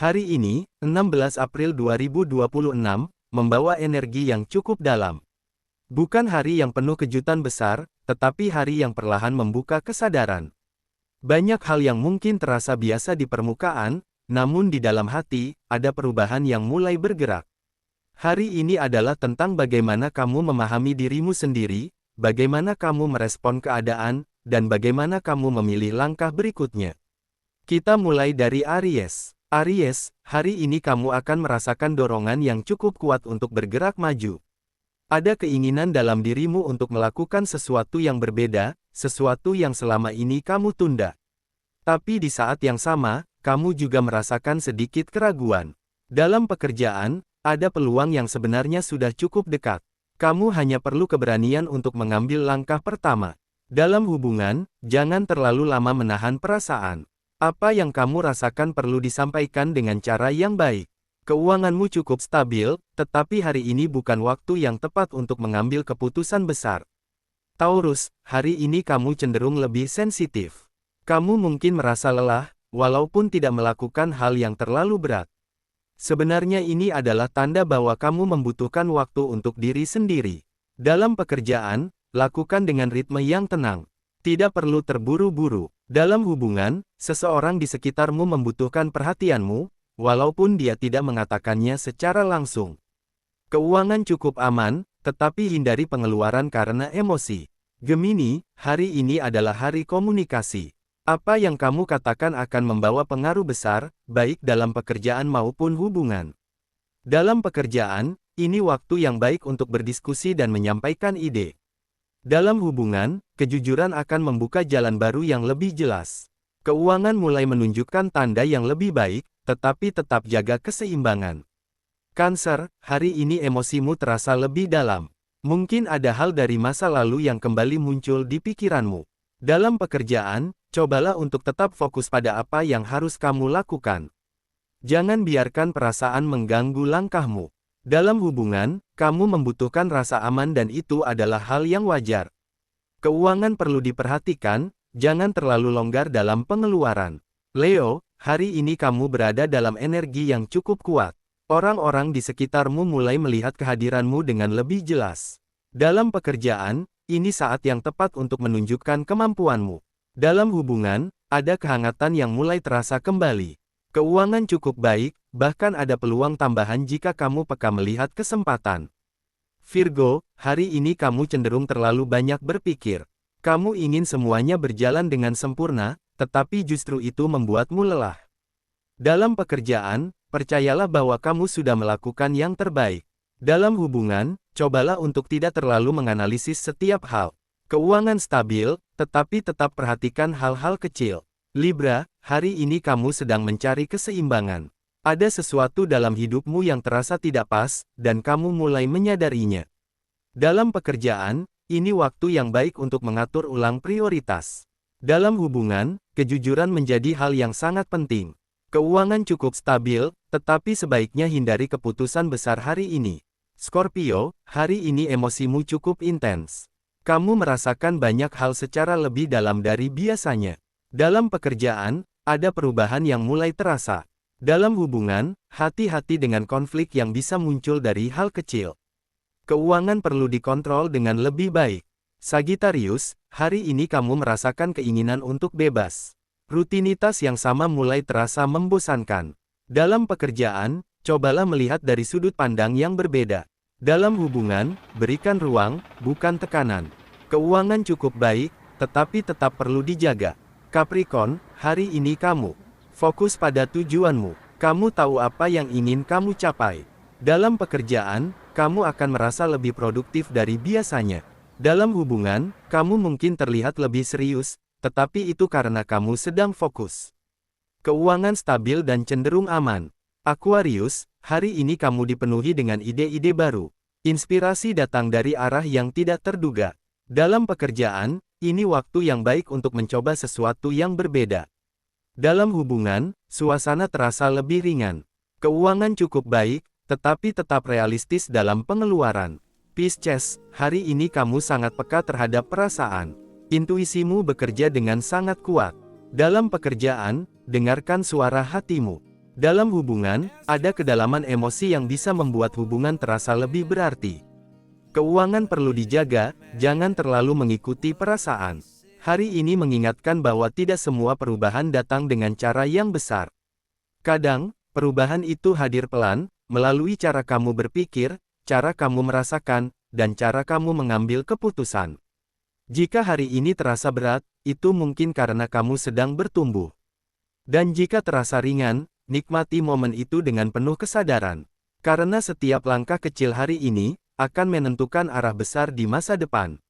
Hari ini, 16 April 2026, membawa energi yang cukup dalam. Bukan hari yang penuh kejutan besar, tetapi hari yang perlahan membuka kesadaran. Banyak hal yang mungkin terasa biasa di permukaan, namun di dalam hati, ada perubahan yang mulai bergerak. Hari ini adalah tentang bagaimana kamu memahami dirimu sendiri, bagaimana kamu merespon keadaan, dan bagaimana kamu memilih langkah berikutnya. Kita mulai dari Aries. Aries, hari ini kamu akan merasakan dorongan yang cukup kuat untuk bergerak maju. Ada keinginan dalam dirimu untuk melakukan sesuatu yang berbeda, sesuatu yang selama ini kamu tunda. Tapi di saat yang sama, kamu juga merasakan sedikit keraguan. Dalam pekerjaan, ada peluang yang sebenarnya sudah cukup dekat. Kamu hanya perlu keberanian untuk mengambil langkah pertama. Dalam hubungan, jangan terlalu lama menahan perasaan. Apa yang kamu rasakan perlu disampaikan dengan cara yang baik. Keuanganmu cukup stabil, tetapi hari ini bukan waktu yang tepat untuk mengambil keputusan besar. Taurus, hari ini kamu cenderung lebih sensitif. Kamu mungkin merasa lelah, walaupun tidak melakukan hal yang terlalu berat. Sebenarnya ini adalah tanda bahwa kamu membutuhkan waktu untuk diri sendiri. Dalam pekerjaan, lakukan dengan ritme yang tenang. Tidak perlu terburu-buru. Dalam hubungan, seseorang di sekitarmu membutuhkan perhatianmu, walaupun dia tidak mengatakannya secara langsung. Keuangan cukup aman, tetapi hindari pengeluaran karena emosi. Gemini, hari ini adalah hari komunikasi. Apa yang kamu katakan akan membawa pengaruh besar, baik dalam pekerjaan maupun hubungan. Dalam pekerjaan, ini waktu yang baik untuk berdiskusi dan menyampaikan ide. Dalam hubungan, kejujuran akan membuka jalan baru yang lebih jelas. Keuangan mulai menunjukkan tanda yang lebih baik, tetapi tetap jaga keseimbangan. Cancer, hari ini emosimu terasa lebih dalam. Mungkin ada hal dari masa lalu yang kembali muncul di pikiranmu. Dalam pekerjaan, cobalah untuk tetap fokus pada apa yang harus kamu lakukan. Jangan biarkan perasaan mengganggu langkahmu. Dalam hubungan, kamu membutuhkan rasa aman dan itu adalah hal yang wajar. Keuangan perlu diperhatikan, jangan terlalu longgar dalam pengeluaran. Leo, hari ini kamu berada dalam energi yang cukup kuat. Orang-orang di sekitarmu mulai melihat kehadiranmu dengan lebih jelas. Dalam pekerjaan, ini saat yang tepat untuk menunjukkan kemampuanmu. Dalam hubungan, ada kehangatan yang mulai terasa kembali. Keuangan cukup baik, bahkan ada peluang tambahan jika kamu peka melihat kesempatan. Virgo, hari ini kamu cenderung terlalu banyak berpikir. Kamu ingin semuanya berjalan dengan sempurna, tetapi justru itu membuatmu lelah. Dalam pekerjaan, percayalah bahwa kamu sudah melakukan yang terbaik. Dalam hubungan, cobalah untuk tidak terlalu menganalisis setiap hal. Keuangan stabil, tetapi tetap perhatikan hal-hal kecil. Libra, hari ini kamu sedang mencari keseimbangan. Ada sesuatu dalam hidupmu yang terasa tidak pas, dan kamu mulai menyadarinya. Dalam pekerjaan, ini waktu yang baik untuk mengatur ulang prioritas. Dalam hubungan, kejujuran menjadi hal yang sangat penting. Keuangan cukup stabil, tetapi sebaiknya hindari keputusan besar hari ini. Scorpio, hari ini emosimu cukup intens. Kamu merasakan banyak hal secara lebih dalam dari biasanya. Dalam pekerjaan, ada perubahan yang mulai terasa. Dalam hubungan, hati-hati dengan konflik yang bisa muncul dari hal kecil. Keuangan perlu dikontrol dengan lebih baik. Sagittarius, hari ini kamu merasakan keinginan untuk bebas. Rutinitas yang sama mulai terasa membosankan. Dalam pekerjaan, cobalah melihat dari sudut pandang yang berbeda. Dalam hubungan, berikan ruang, bukan tekanan. Keuangan cukup baik, tetapi tetap perlu dijaga. Capricorn, hari ini kamu fokus pada tujuanmu. Kamu tahu apa yang ingin kamu capai. Dalam pekerjaan, kamu akan merasa lebih produktif dari biasanya. Dalam hubungan, kamu mungkin terlihat lebih serius, tetapi itu karena kamu sedang fokus. Keuangan stabil dan cenderung aman. Aquarius, hari ini kamu dipenuhi dengan ide-ide baru. Inspirasi datang dari arah yang tidak terduga. Dalam pekerjaan, ini waktu yang baik untuk mencoba sesuatu yang berbeda. Dalam hubungan, suasana terasa lebih ringan. Keuangan cukup baik, tetapi tetap realistis dalam pengeluaran. Pisces, hari ini kamu sangat peka terhadap perasaan. Intuisimu bekerja dengan sangat kuat. Dalam pekerjaan, dengarkan suara hatimu. Dalam hubungan, ada kedalaman emosi yang bisa membuat hubungan terasa lebih berarti. Keuangan perlu dijaga, jangan terlalu mengikuti perasaan. Hari ini mengingatkan bahwa tidak semua perubahan datang dengan cara yang besar. Kadang, perubahan itu hadir pelan, melalui cara kamu berpikir, cara kamu merasakan, dan cara kamu mengambil keputusan. Jika hari ini terasa berat, itu mungkin karena kamu sedang bertumbuh. Dan jika terasa ringan, nikmati momen itu dengan penuh kesadaran. Karena setiap langkah kecil hari ini, akan menentukan arah besar di masa depan.